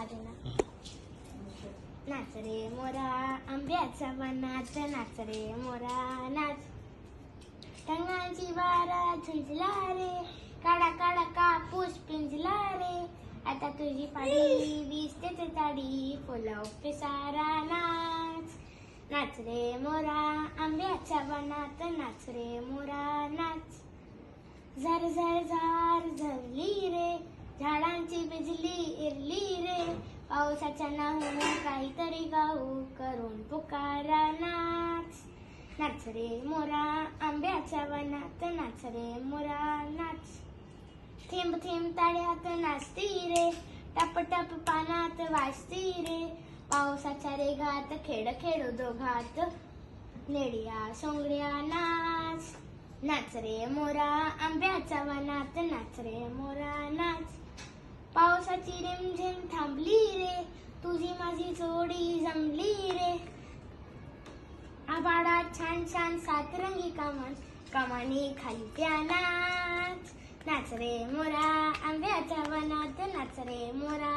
चहा दे ना. नाच रे मोरा आंब्याच्या वनात, नाच रे मोरा नाच. ढगांची वारा झुंजला रे, काळा काळा कापूस पिंजला रे. आता तुझी पाडी वीस त्याचे ताडी, फुलं पिसारा नाच. नाच रे मोरा आंब्याच्या वनात, नाच रे मोरा नाच. झर झर झार झरली रे, झाडांची बिजली इरली रे. पावसाच्या नाहून काहीतरी गाऊ, करून पुकारा नाच. नाच रे मोरा आंब्याच्या वनात, नाच रे मोरा नाच. थेंब थेंब ताड्यात नाचती रे, टप टप पानात वाजती रे. पावसाच्या रेघात खेळ खेळू दोघात, नेडिया सोंगड्या नाच. नाच रे मोरा आंब्याच्या वनात, नाच रे मोरा नाच. पावसाची रिमझिम थांबली रे, तुझी माझी जोडी जमली रे. आभाळात छान छान सातरंगी कमान, कमानी खाली त्या नाच. नाच रे मोरा आंब्याच्या वनात, नाच रे मोरा